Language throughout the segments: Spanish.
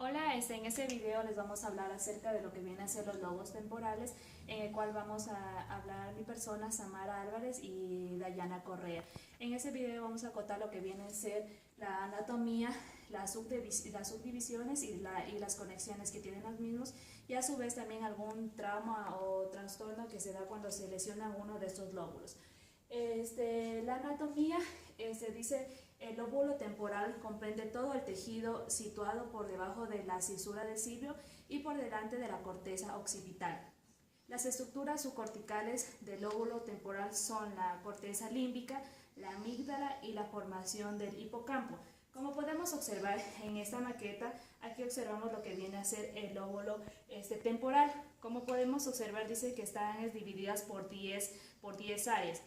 Hola, en este video les vamos a hablar acerca de lo que vienen a ser los lobos temporales, en el cual vamos a hablar mi persona, Samara Álvarez y Dayana Correa. En este video vamos a acotar lo que viene a ser la anatomía, las subdivisiones y las conexiones que tienen los mismos, y a su vez también algún trauma o trastorno que se da cuando se lesiona uno de estos lóbulos. La anatomía dice: el lóbulo temporal comprende todo el tejido situado por debajo de la cisura del cirbio y por delante de la corteza occipital. Las estructuras subcorticales del lóbulo temporal son la corteza límbica, la amígdala y la formación del hipocampo. Como podemos observar en esta maqueta, aquí observamos lo que viene a ser el lóbulo temporal. Como podemos observar, dice que están divididas por 10 áreas.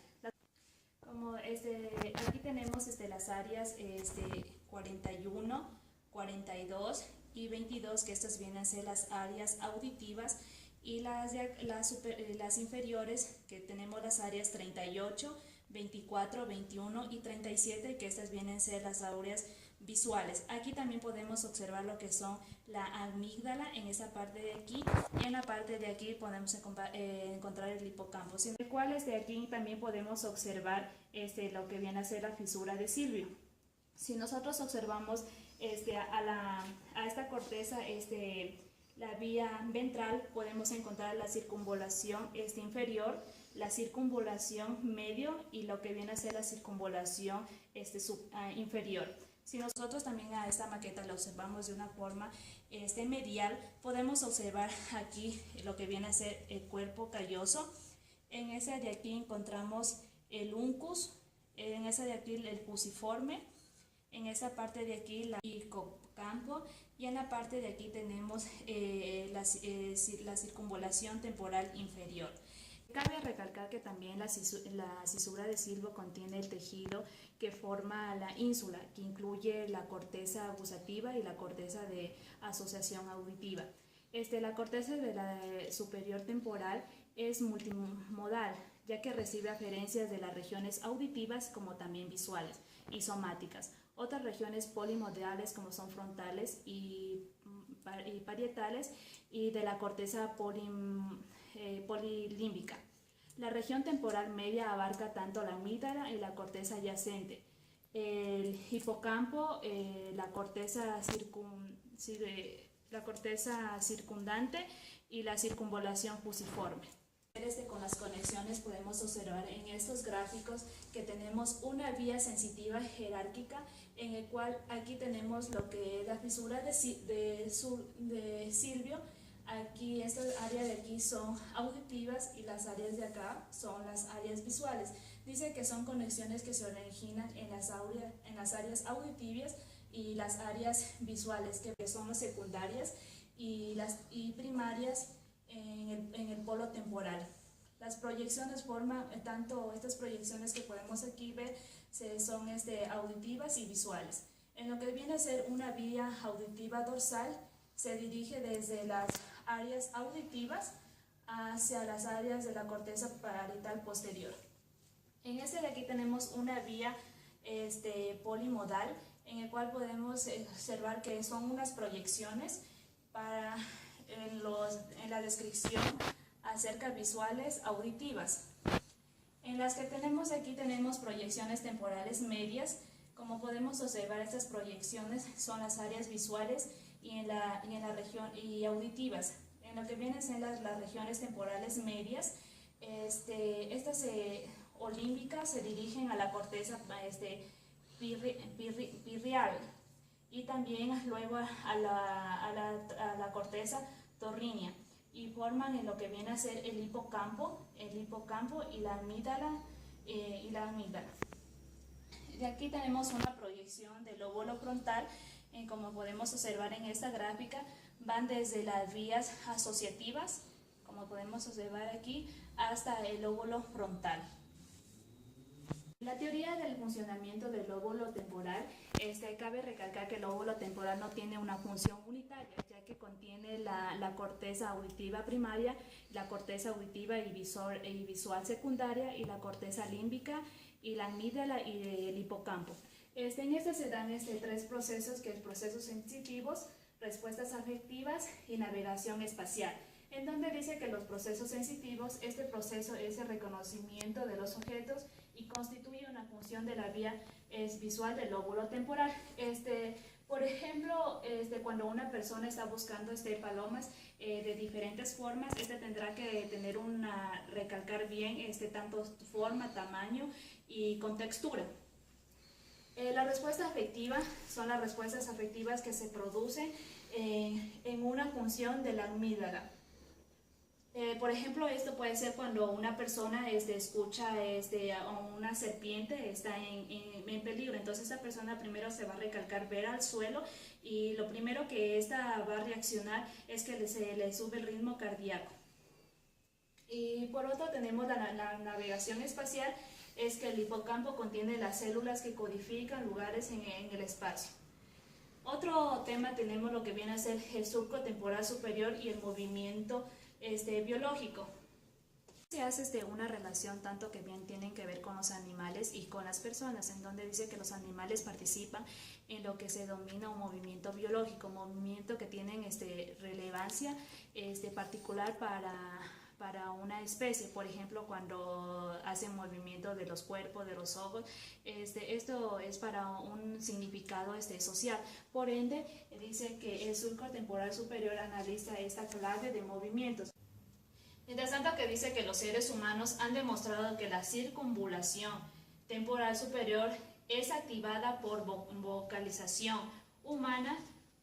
Como aquí tenemos las áreas 41, 42 y 22, que estas vienen a ser las áreas auditivas, y las inferiores, que tenemos las áreas 38, 24, 21 y 37, que estas vienen a ser las áreas visuales. Aquí también podemos observar lo que son la amígdala en esa parte de aquí, y en la parte de aquí podemos encontrar el hipocampo, en el cual aquí también podemos observar lo que viene a ser la fisura de cirbio. Si nosotros observamos a esta corteza, la vía ventral, podemos encontrar la circunvolación inferior, la circunvolación medio y lo que viene a ser la circunvolación inferior. Si nosotros también a esta maqueta la observamos de una forma medial, podemos observar aquí lo que viene a ser el cuerpo calloso. En ese de aquí encontramos el uncus, en ese de aquí el fusiforme, en esa parte de aquí el hipocampo, y en la parte de aquí tenemos la circunvolación temporal inferior. Cabe recalcar que también la cisura de cirbio contiene el tejido que forma la ínsula, que incluye la corteza gustativa y la corteza de asociación auditiva. La corteza de la superior temporal es multimodal, ya que recibe aferencias de las regiones auditivas como también visuales y somáticas. Otras regiones polimodales, como son frontales y parietales, y de la corteza polilímbica. La región temporal media abarca tanto la amígdala y la corteza adyacente, el hipocampo, la corteza circundante y la circunvolación fusiforme. Con las conexiones podemos observar en estos gráficos que tenemos una vía sensitiva jerárquica, en el cual aquí tenemos lo que es la fisura de cirbio. Aquí esta área de aquí son auditivas y las áreas de acá son las áreas visuales. Dice que son conexiones que se originan en las áreas auditivas y las áreas visuales, que son las secundarias y primarias en el polo temporal. Las proyecciones forman, tanto estas proyecciones que podemos aquí ver, son auditivas y visuales. En lo que viene a ser una vía auditiva dorsal, se dirige desde las áreas auditivas hacia las áreas de la corteza parietal posterior. En de aquí tenemos una vía polimodal, en el cual podemos observar que son unas proyecciones en la descripción acerca visuales auditivas. En las que tenemos aquí tenemos proyecciones temporales medias. Como podemos observar, estas proyecciones son las áreas visuales y en la región y auditivas. En lo que vienen a ser las regiones temporales medias, estas olímbicas se dirigen a la corteza pirreal, y también luego a la corteza torrínea, y forman en lo que viene a ser el hipocampo y la amígdala. De aquí tenemos una proyección del lóbulo frontal. Como podemos observar en esta gráfica, van desde las vías asociativas, como podemos observar aquí, hasta el lóbulo frontal. La teoría del funcionamiento del lóbulo temporal, cabe recalcar que el lóbulo temporal no tiene una función unitaria, ya que contiene la corteza auditiva primaria, la corteza auditiva y visual secundaria, y la corteza límbica, y la amígdala y el hipocampo. En se dan tres procesos, que son procesos sensitivos, respuestas afectivas y navegación espacial, en donde dice que los procesos sensitivos, este proceso es el reconocimiento de los objetos y constituye una función de la vía visual del lóbulo temporal. Por ejemplo, cuando una persona está buscando palomas de diferentes formas, tendrá que recalcar bien tanto forma, tamaño y con textura. La respuesta afectiva son las respuestas afectivas que se producen en una función de la amígdala. Por ejemplo, esto puede ser cuando una persona escucha a una serpiente está en peligro. Entonces esta persona primero se va a recalcar ver al suelo y lo primero que esta va a reaccionar es que se le sube el ritmo cardíaco. Y por otro tenemos la navegación espacial, es que el hipocampo contiene las células que codifican lugares en el espacio. Otro tema tenemos lo que viene a ser el surco temporal superior y el movimiento biológico. Se hace una relación tanto que bien tienen que ver con los animales y con las personas, en donde dice que los animales participan en lo que se denomina un movimiento biológico, movimiento que tienen relevancia particular para una especie. Por ejemplo, cuando hacen movimiento de los cuerpos, de los ojos, esto es para un significado social. Por ende, dice que el surco temporal superior analiza esta clase de movimientos. Mientras tanto, que dice que los seres humanos han demostrado que la circunvalación temporal superior es activada por vocalización humana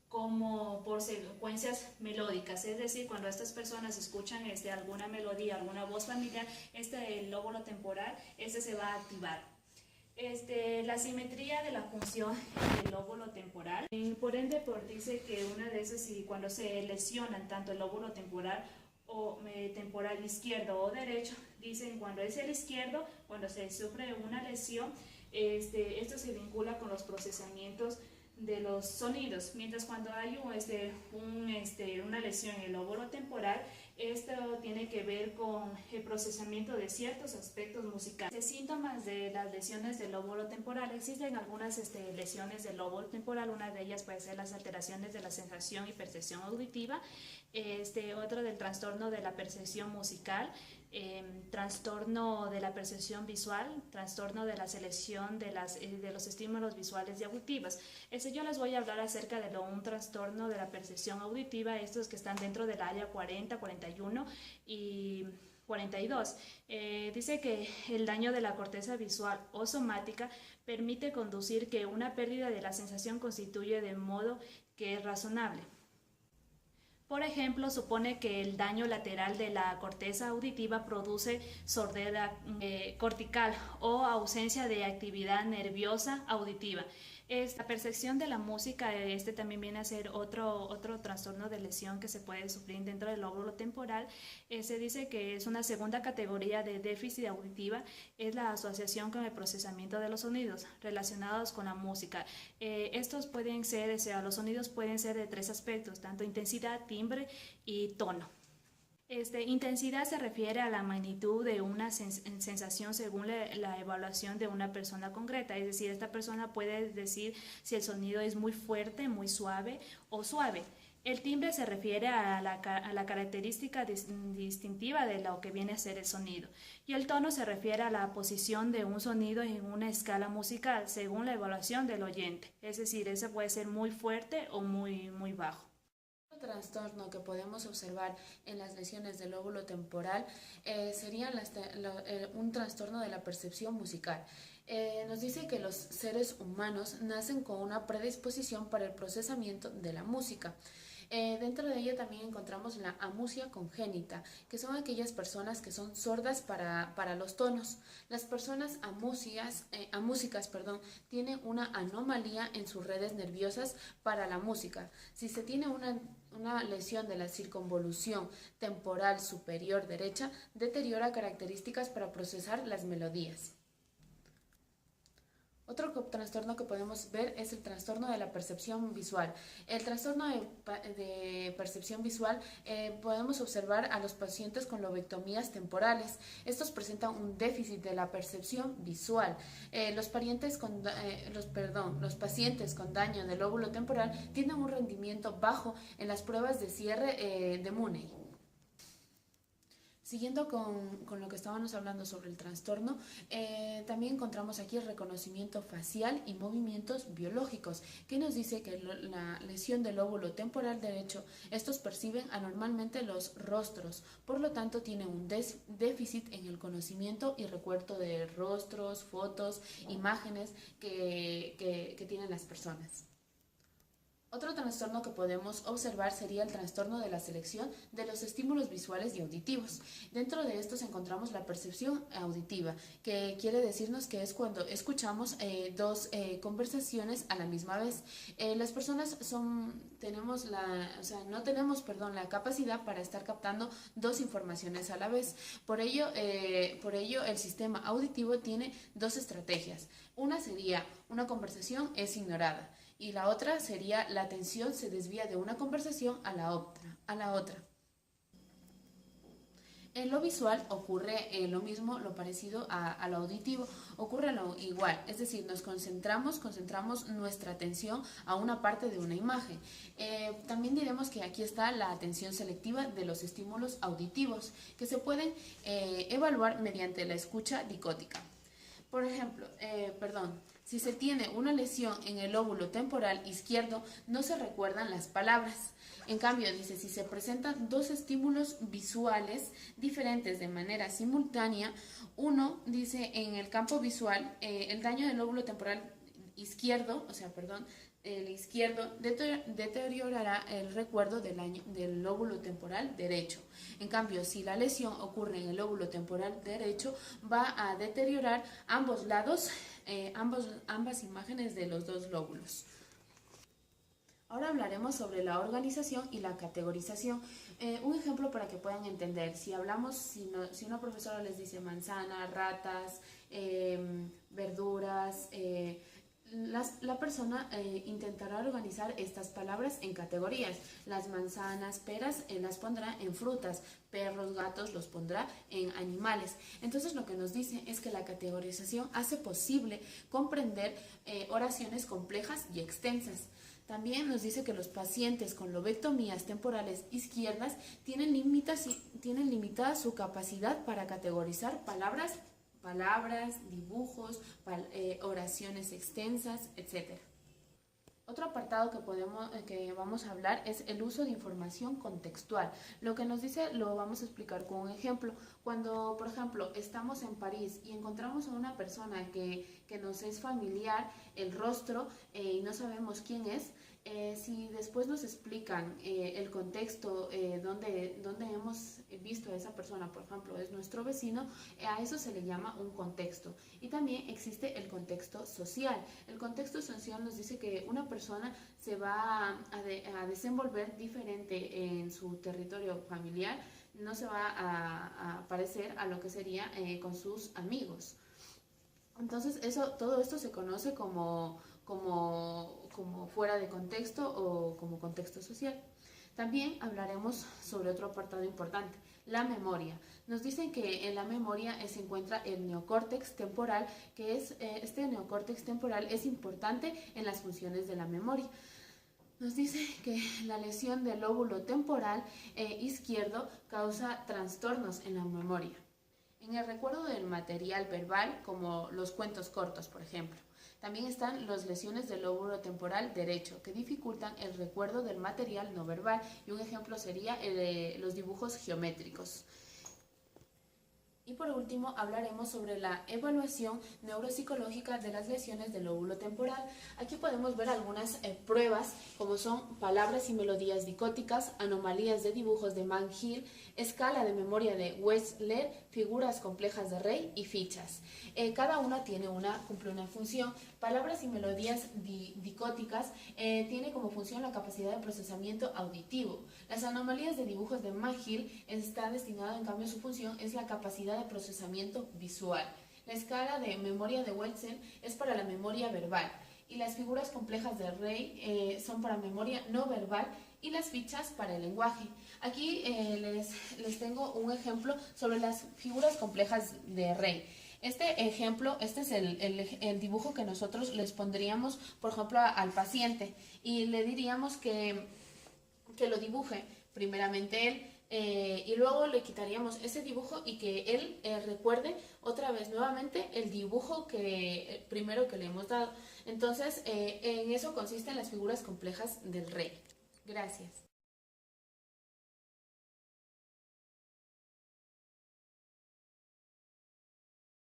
como por secuencias melódicas, es decir, cuando estas personas escuchan alguna melodía, alguna voz familiar, el lóbulo temporal se va a activar. La simetría de la función del lóbulo temporal, por ende, dice que una de esas, cuando se lesionan tanto el lóbulo temporal o temporal izquierdo o derecho, dicen cuando es el izquierdo, cuando se sufre una lesión, esto se vincula con los procesamientos de los sonidos, mientras cuando hay una lesión en el lóbulo temporal, esto tiene que ver con el procesamiento de ciertos aspectos musicales. Los síntomas de las lesiones del lóbulo temporal: existen algunas lesiones del lóbulo temporal, una de ellas puede ser las alteraciones de la sensación y percepción auditiva, otro del trastorno de la percepción musical, trastorno de la percepción visual, trastorno de la selección de los estímulos visuales y auditivos. Yo les voy a hablar acerca de un trastorno de la percepción auditiva, estos que están dentro del área 40, 41 y 42. Dice que el daño de la corteza visual o somática permite conducir que una pérdida de la sensación constituye de modo que es razonable. Por ejemplo, supone que el daño lateral de la corteza auditiva produce sordera cortical o ausencia de actividad nerviosa auditiva. La percepción de la música, también viene a ser otro trastorno de lesión que se puede sufrir dentro del lóbulo temporal. Se dice que es una segunda categoría de déficit auditiva, es la asociación con el procesamiento de los sonidos relacionados con la música. Estos pueden ser, los sonidos pueden ser de tres aspectos, tanto intensidad, timbre y tono. Intensidad se refiere a la magnitud de una sensación según la evaluación de una persona concreta, es decir, esta persona puede decir si el sonido es muy fuerte, muy suave o suave. El timbre se refiere a la característica distintiva de lo que viene a ser el sonido, y el tono se refiere a la posición de un sonido en una escala musical según la evaluación del oyente, es decir, ese puede ser muy fuerte o muy bajo. Trastorno que podemos observar en las lesiones del lóbulo temporal sería un trastorno de la percepción musical. Nos dice que los seres humanos nacen con una predisposición para el procesamiento de la música. Dentro de ella también encontramos la amusia congénita, que son aquellas personas que son sordas para los tonos. Las personas amúsicas tienen una anomalía en sus redes nerviosas para la música. Si se tiene una lesión de la circunvolución temporal superior derecha, deteriora características para procesar las melodías. Otro trastorno que podemos ver es el trastorno de la percepción visual. El trastorno de percepción visual podemos observar a los pacientes con lobectomías temporales. Estos presentan un déficit de la percepción visual. Los pacientes con daño del lóbulo temporal tienen un rendimiento bajo en las pruebas de cierre de Money. Siguiendo con lo que estábamos hablando sobre el trastorno, también encontramos aquí el reconocimiento facial y movimientos biológicos, que nos dice que la lesión del lóbulo temporal derecho, estos perciben anormalmente los rostros, por lo tanto tienen un déficit en el conocimiento y recuerdo de rostros, fotos, imágenes que tienen las personas. Otro trastorno que podemos observar sería el trastorno de la selección de los estímulos visuales y auditivos. Dentro de estos encontramos la percepción auditiva, que quiere decirnos que es cuando escuchamos dos conversaciones a la misma vez. Las personas no tenemos la capacidad para estar captando dos informaciones a la vez. Por ello, el sistema auditivo tiene dos estrategias. Una sería una conversación es ignorada. Y la otra sería la atención se desvía de una conversación a la otra. En lo visual ocurre lo mismo, lo parecido a lo auditivo, ocurre lo igual, es decir, concentramos nuestra atención a una parte de una imagen. También diremos que aquí está la atención selectiva de los estímulos auditivos, que se pueden evaluar mediante la escucha dicótica. Por ejemplo, si se tiene una lesión en el lóbulo temporal izquierdo, no se recuerdan las palabras. En cambio, dice, si se presentan dos estímulos visuales diferentes de manera simultánea, uno, dice, en el campo visual, el daño del lóbulo temporal izquierdo, el izquierdo deteriorará el recuerdo del lóbulo temporal derecho. En cambio, si la lesión ocurre en el lóbulo temporal derecho, va a deteriorar ambos lados, ambas imágenes de los dos lóbulos. Ahora hablaremos sobre la organización y la categorización. Un ejemplo para que puedan entender. Si una profesora les dice manzana, ratas, verduras, la persona intentará organizar estas palabras en categorías. Las manzanas, peras, las pondrá en frutas, perros, gatos los pondrá en animales. Entonces lo que nos dice es que la categorización hace posible comprender oraciones complejas y extensas. También nos dice que los pacientes con lobectomías temporales izquierdas tienen limitada su capacidad para categorizar palabras, dibujos, oraciones extensas, etc. Otro apartado que vamos a hablar es el uso de información contextual. Lo que nos dice lo vamos a explicar con un ejemplo. Cuando, por ejemplo, estamos en París y encontramos a una persona que nos es familiar, el rostro, y no sabemos quién es, si después nos explican el contexto donde hemos visto a esa persona, por ejemplo, es nuestro vecino, a eso se le llama un contexto. Y también existe el contexto social. El contexto social nos dice que una persona se va a desenvolver diferente en su territorio familiar, no se va a parecer a lo que sería con sus amigos. Entonces todo esto se conoce como fuera de contexto o como contexto social. También hablaremos sobre otro apartado importante, la memoria. Nos dicen que en la memoria se encuentra el neocórtex temporal, que este neocórtex temporal es importante en las funciones de la memoria. Nos dice que la lesión del lóbulo temporal izquierdo causa trastornos en la memoria. En el recuerdo del material verbal, como los cuentos cortos, por ejemplo. También están las lesiones del lóbulo temporal derecho, que dificultan el recuerdo del material no verbal, y un ejemplo sería los dibujos geométricos. Y por último hablaremos sobre la evaluación neuropsicológica de las lesiones del lóbulo temporal. Aquí podemos ver algunas pruebas como son palabras y melodías dicóticas, anomalías de dibujos de Mann-Hill, escala de memoria de Wechsler, figuras complejas de Rey y fichas. Cada una cumple una función. Palabras y melodías dicóticas tiene como función la capacidad de procesamiento auditivo. Las anomalías de dibujos de Mann-Hill está destinado, en cambio, su función es la capacidad de procesamiento visual. La escala de memoria de Wechsler es para la memoria verbal y las figuras complejas del rey son para memoria no verbal y las fichas para el lenguaje. Aquí les tengo un ejemplo sobre las figuras complejas de rey. Este ejemplo, este es el dibujo que nosotros les pondríamos, por ejemplo, al paciente y le diríamos que lo dibuje primeramente él. Y luego le quitaríamos ese dibujo y que él recuerde otra vez nuevamente el dibujo primero que le hemos dado. Entonces, en eso consisten las figuras complejas del rey. Gracias.